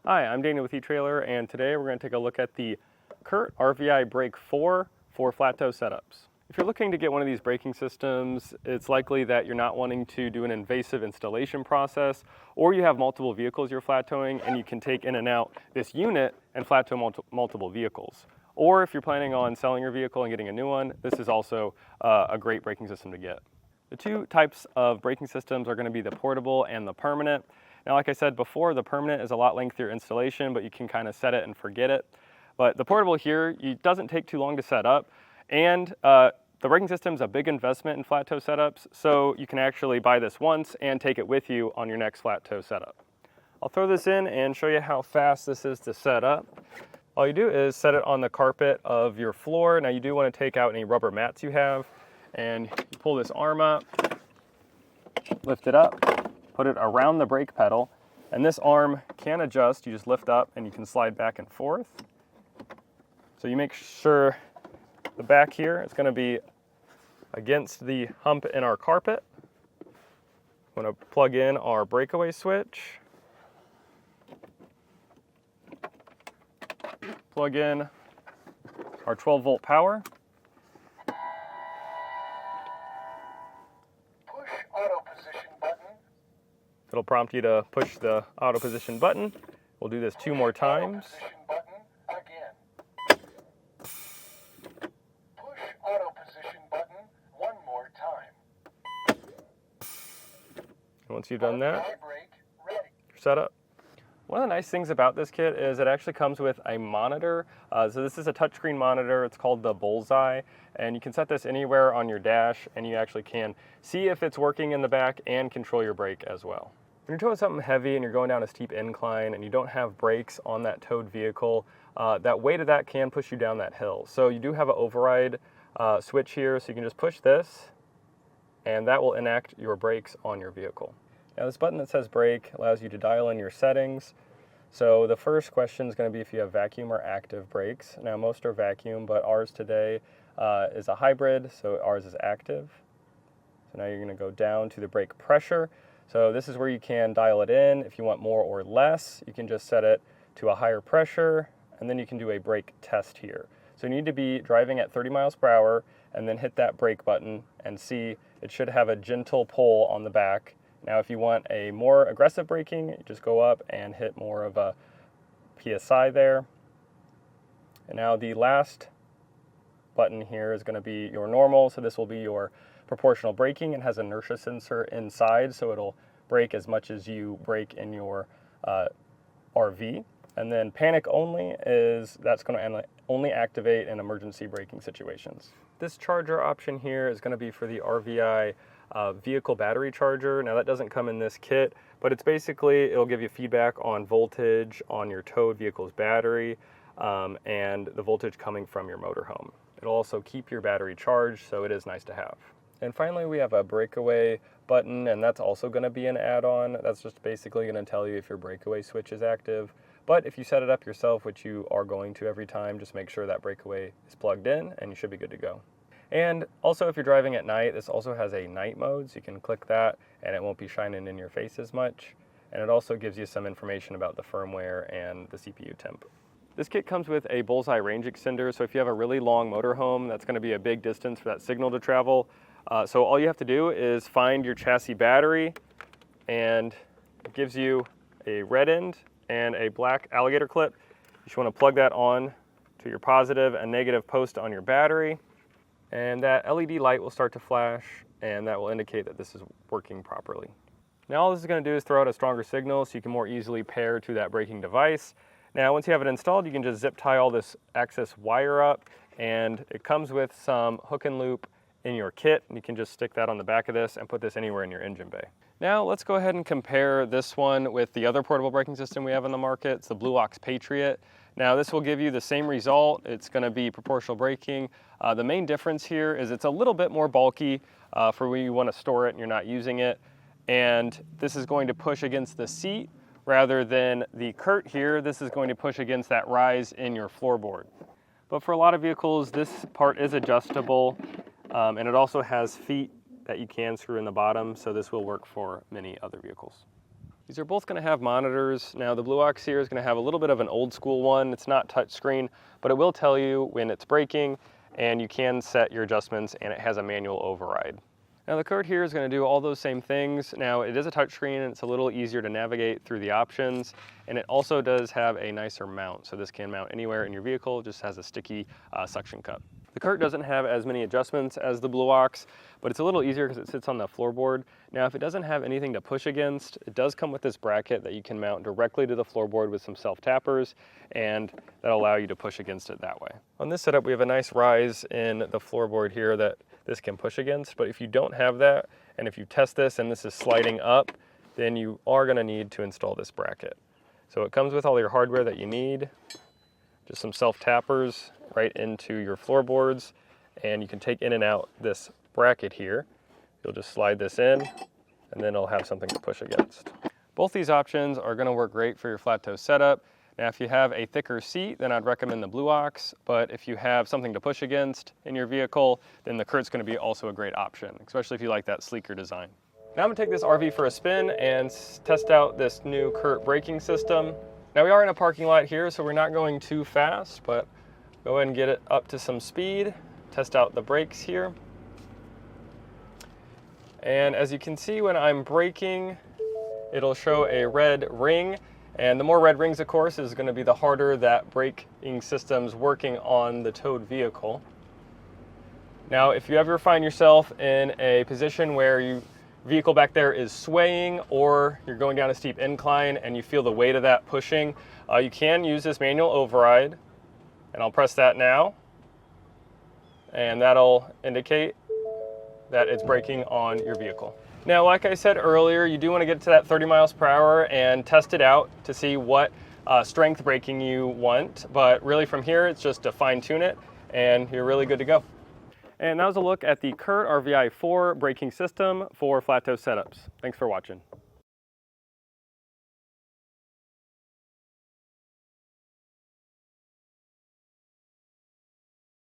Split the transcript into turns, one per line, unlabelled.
Hi, I'm Daniel with etrailer, and today we're going to take a look at the Curt RVI Brake 4 for flat toe setups. If you're looking to get one of these braking systems, it's likely that you're not wanting to do an invasive installation process, or you have multiple vehicles you're flat towing and you can take in and out this unit and flat tow multiple vehicles. Or if you're planning on selling your vehicle and getting a new one, this is also a great braking system to get. The two types of braking systems are going to be the portable and the permanent. Now, like I said before, the permanent is a lot lengthier installation, but you can kind of set it and forget it. But the portable here, it doesn't take too long to set up, and the braking system is a big investment in flat toe setups, so you can actually buy this once and take it with you on your next flat toe setup. I'll throw this in and show you how fast this is to set up. All you do is set it on the carpet of your floor. Now, you do want to take out any rubber mats you have, and you pull this arm up, lift it up, put it around the brake pedal, and this arm can adjust. You just lift up and you can slide back and forth. So you make sure the back here is going to be against the hump in our carpet. I'm going to plug in our breakaway switch, plug in our 12-volt power, it'll prompt you to push the auto position button. We'll do this 2 more times.
Push auto position button 1 more time.
And once you've done that, you're set up. One of the nice things about this kit is it actually comes with a monitor. So this is a touchscreen monitor. It's called the Bullseye, and you can set this anywhere on your dash, and you actually can see if it's working in the back and control your brake as well. When you're towing something heavy and you're going down a steep incline and you don't have brakes on that towed vehicle, that weight of that can push you down that hill. So you do have an override switch here, so you can just push this, and that will enact your brakes on your vehicle. Now, this button that says brake allows you to dial in your settings. So the first question is going to be if you have vacuum or active brakes. Now, most are vacuum, but ours today is a hybrid, so ours is active. So now you're going to go down to the brake pressure. So this is where you can dial it in. If you want more or less, you can just set it to a higher pressure, and then you can do a brake test here. So you need to be driving at 30 miles per hour and then hit that brake button and see it should have a gentle pull on the back. Now, if you want a more aggressive braking, you just go up and hit more of a PSI there. And now the last button here is going to be your normal. So this will be your proportional braking. It has an inertia sensor inside, so it'll brake as much as you brake in your RV. And then panic only that's going to only activate in emergency braking situations. This charger option here is going to be for the RVI vehicle battery charger. Now, that doesn't come in this kit, but it's basically, it'll give you feedback on voltage on your towed vehicle's battery and the voltage coming from your motorhome. It'll also keep your battery charged, so it is nice to have. And finally, we have a breakaway button, and that's also going to be an add-on. That's just basically going to tell you if your breakaway switch is active. But if you set it up yourself, which you are going to every time, just make sure that breakaway is plugged in, and you should be good to go. And also, if you're driving at night, this also has a night mode, so you can click that, and it won't be shining in your face as much. And it also gives you some information about the firmware and the CPU temp. This kit comes with a Bullseye range extender, so if you have a really long motorhome, that's going to be a big distance for that signal to travel. So all you have to do is find your chassis battery, and it gives you a red end and a black alligator clip. You just want to plug that on to your positive and negative post on your battery, and that LED light will start to flash, and that will indicate that this is working properly. Now, all this is going to do is throw out a stronger signal so you can more easily pair to that braking device. Now, once you have it installed, you can just zip tie all this access wire up, and it comes with some hook and loop in your kit, and you can just stick that on the back of this and put this anywhere in your engine bay. Now, let's go ahead and compare this one with the other portable braking system we have on the market. It's the Blue Ox Patriot. Now, this will give you the same result. It's going to be proportional braking. The main difference here is it's a little bit more bulky for when you want to store it and you're not using it. And this is going to push against the seat rather than the Curt here. This is going to push against that rise in your floorboard. But for a lot of vehicles, this part is adjustable. And it also has feet that you can screw in the bottom, so this will work for many other vehicles. These are both going to have monitors. Now the Blue Ox here is going to have a little bit of an old school one. It's not touchscreen, but it will tell you when it's braking, and you can set your adjustments, and it has a manual override. Now the Curt here is going to do all those same things. Now it is a touchscreen and it's a little easier to navigate through the options, and it also does have a nicer mount. So this can mount anywhere in your vehicle, just has a sticky suction cup. The Curt doesn't have as many adjustments as the Blue Ox, but it's a little easier because it sits on the floorboard. Now if it doesn't have anything to push against, it does come with this bracket that you can mount directly to the floorboard with some self-tappers, and that'll allow you to push against it that way. On this setup we have a nice rise in the floorboard here that this can push against, but if you don't have that, and if you test this and this is sliding up, then you are going to need to install this bracket. So it comes with all your hardware that you need, just some self-tappers right into your floorboards, and you can take in and out this bracket here. You'll just slide this in, and then it'll have something to push against. Both these options are going to work great for your flat toe setup. Now if you have a thicker seat, then I'd recommend the Blue Ox, but if you have something to push against in your vehicle, then the Curt's going to be also a great option, especially if you like that sleeker design. Now I'm going to take this RV for a spin and test out this new Curt braking system. Now we are in a parking lot here, so we're not going too fast, but go ahead and get it up to some speed, test out the brakes here. And as you can see, when I'm braking, it'll show a red ring. And the more red rings, of course, is going to be the harder that braking system's working on the towed vehicle. Now, if you ever find yourself in a position where your vehicle back there is swaying, or you're going down a steep incline and you feel the weight of that pushing, you can use this manual override. And I'll press that now, and that'll indicate that it's braking on your vehicle. Now, like I said earlier, you do want to get to that 30 miles per hour and test it out to see what strength braking you want. But really from here, it's just to fine tune it, and you're really good to go. And that was a look at the Curt RVI 4 braking system for flat toe setups. Thanks for watching.